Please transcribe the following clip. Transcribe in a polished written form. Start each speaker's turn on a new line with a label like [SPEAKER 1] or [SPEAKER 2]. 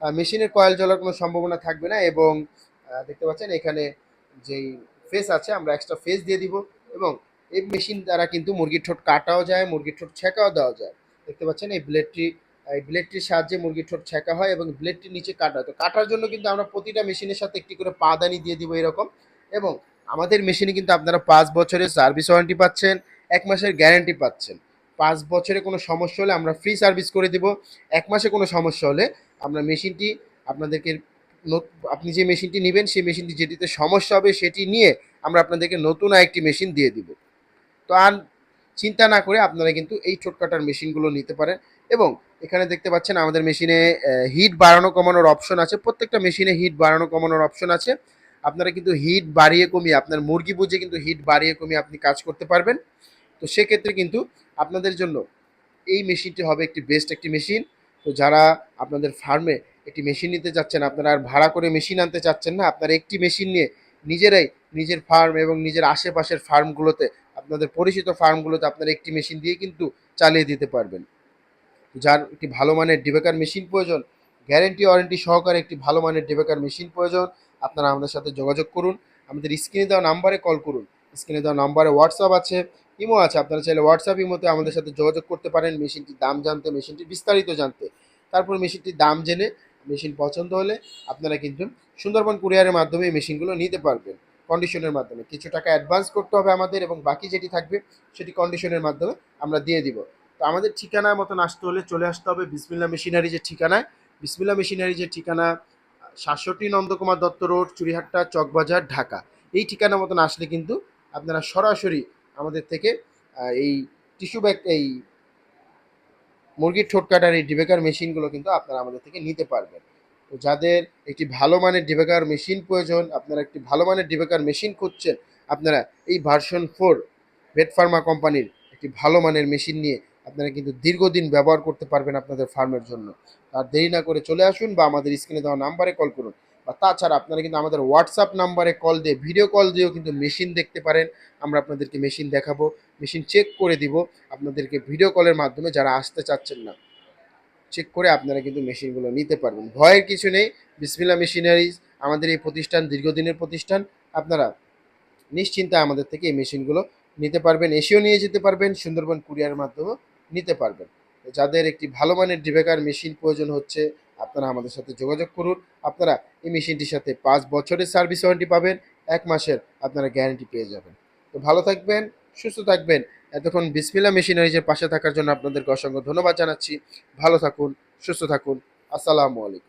[SPEAKER 1] মেশিনের কয়েল জ্বলার কোনো সম্ভাবনা থাকবে না। এবং দেখতে পাচ্ছেন এখানে যেই ফেস আছে আমরা এক্সট্রা ফেস দিয়ে দিব। এবং এই মেশিন দ্বারা কিন্তু মুরগির ঠোঁট কাটাও যায়, মুরগির ঠোঁট ছেঁকাও দেওয়া যায়। দেখতে পাচ্ছেন এই ব্লেডটির সাহায্যে মুরগির ঠোঁট ছেঁকা হয় এবং ব্লেডটির নিচে কাটা হয়। তো কাটার জন্য কিন্তু আমরা প্রতিটা মেশিনের সাথে একটি করে পাদানি দিয়ে দিব এরকম। এবং আমাদের মেশিনে কিন্তু আপনারা 5 বছরের সার্ভিস ওয়ারেন্টি পাচ্ছেন, 1 মাসের গ্যারান্টি পাচ্ছেন। 5 বছরে কোনো সমস্যা হলে আমরা ফ্রি সার্ভিস করে দিব। 1 মাসে কোনো সমস্যা হলে আমরা মেশিনটি আপনাদেরকে আপনি যে মেশিনটি নেবেন সেই মেশিনটি যেটিতে সমস্যা হবে সেটি নিয়ে আমরা আপনাদেরকে নতুন আরেকটি মেশিন দিয়ে দিব। তো আর চিন্তা না করে আপনারা কিন্তু এই ঠোঁট কাটার মেশিনগুলো নিতে পারেন। এবং এখানে দেখতে পাচ্ছেন আমাদের মেশিনে হিট বাড়ানো কমানোর অপশন আছে। প্রত্যেকটা মেশিনে হিট বাড়ানো কমানোর অপশন আছে। আপনারা কিন্তু হিট বাড়িয়ে কমিয়ে আপনার মুরগি বুঝে কিন্তু হিট বাড়িয়ে কমিয়ে আপনি কাজ করতে পারবেন। তো সেক্ষেত্রে কিন্তু আপনাদের জন্য এই মেশিনটি হবে একটি বেস্ট একটি মেশিন। তো যারা আপনাদের ফার্মে একটি মেশিন নিতে চাচ্ছেন, আপনারা আর ভাড়া করে মেশিন আনতে চাচ্ছেন না, আপনারা একটি মেশিন নিয়ে নিজেরাই নিজের ফার্ম এবং নিজের আশেপাশের ফার্মগুলোতে, আপনাদের পরিচিত ফার্মগুলোতে আপনারা একটি মেশিন দিয়ে কিন্তু চালিয়ে দিতে পারবেন। যার একটি ভালো মানের ডিবেকার মেশিন প্রয়োজন, গ্যারেন্টি ওয়ারেন্টি সহকারে একটি ভালো মানের ডিবেকার মেশিন প্রয়োজন, আপনারা আমাদের সাথে যোগাযোগ করুন। আমাদের স্ক্রিনে দেওয়া নাম্বারে কল করুন। স্ক্রিনে দেওয়া নাম্বারে হোয়াটসঅ্যাপ আছে, ইমো আছে। আপনারা চাইলে হোয়াটসঅ্যাপ ইমোতে আমাদের সাথে যোগাযোগ করতে পারেন মেশিনটির দাম জানতে, মেশিনটির বিস্তারিত জানতে। তারপর মেশিনটির দাম জেনে মেশিন পছন্দ হলে আপনারা কিন্তু সুন্দরবন কুরিয়ারের মাধ্যমে এই মেশিনগুলো নিতে পারবেন। কন্ডিশনের মাধ্যমে কিছু টাকা অ্যাডভান্স করতে হবে আমাদের, এবং বাকি যেটি থাকবে সেটি কন্ডিশনের মাধ্যমে আমরা দিয়ে দিব। তো আমাদের ঠিকানার মতন আসতে হলে চলে আসতে হবে বিসমিল্লা মেশিনারি যে ঠিকানায়। বিসমিল্লা মেশিনারি যে ঠিকানা 67 নন্দকুমার দত্ত রোড, চুরিহাট্টা, চকবাজার, ঢাকা। এই ঠিকানার মতন আসলে কিন্তু আপনারা সরাসরি আমাদের থেকে এই টিস্যু ব্যাগ, এই মুরগির ঠোঁট কাটার এই ডিবেকার মেশিনগুলো কিন্তু আপনারা আমাদের থেকে নিতে পারবেন। তো যাদের একটি ভালো মানের ডিবেকার মেশিন প্রয়োজন, আপনারা একটি ভালো মানের ডিবেকার মেশিন খুঁজছেন, আপনারা এই ভার্সন 4 ভেট ফার্মা কোম্পানির একটি ভালো মানের মেশিন নিয়ে আপনারা কিন্তু দীর্ঘদিন ব্যবহার করতে পারবেন আপনাদের ফার্মের জন্য। আর দেরি না করে চলে আসুন বা আমাদের স্ক্রিনে দেওয়া নাম্বারে কল করুন। বা তাছাড়া আপনারা কিন্তু আমাদের হোয়াটসঅ্যাপ নাম্বারে কল দিয়ে, ভিডিও কল দিয়েও কিন্তু মেশিন দেখতে পারেন। আমরা আপনাদেরকে মেশিন দেখাবো, মেশিন চেক করে দিব আপনাদেরকে ভিডিও কলের মাধ্যমে। যারা আসতে চাচ্ছেন না, চেক করে আপনারা কিন্তু মেশিনগুলো নিতে পারবেন। ভয়ের কিছু নেই। বিসমিল্লা মেশিনারিজ আমাদের এই প্রতিষ্ঠান দীর্ঘদিনের প্রতিষ্ঠান। আপনারা নিশ্চিন্তে আমাদের থেকে এই মেশিনগুলো নিতে পারবেন, এসেও নিয়ে যেতে পারবেন, সুন্দরবন কুরিয়ারের মাধ্যমেও নিতে পারবেন। যাদের একটি ভালো মানের ডিবেকার মেশিন প্রয়োজন হচ্ছে, আপনারা আমাদের সাথে যোগাযোগ করুন। আপনারা এই মেশিনটির সাথে 5 বছরের সার্ভিস ওয়ারেন্টি পাবেন, 1 মাসের আপনারা গ্যারান্টি পেয়ে যাবেন। তো ভালো থাকবেন, সুস্থ থাকবেন। এতক্ষণ বিসমিল্লা মেশিনারিজের পাশে থাকার জন্য আপনাদেরকে অসংখ্য ধন্যবাদ জানাচ্ছি। ভালো থাকুন, সুস্থ থাকুন। আসসালামু আলাইকুম।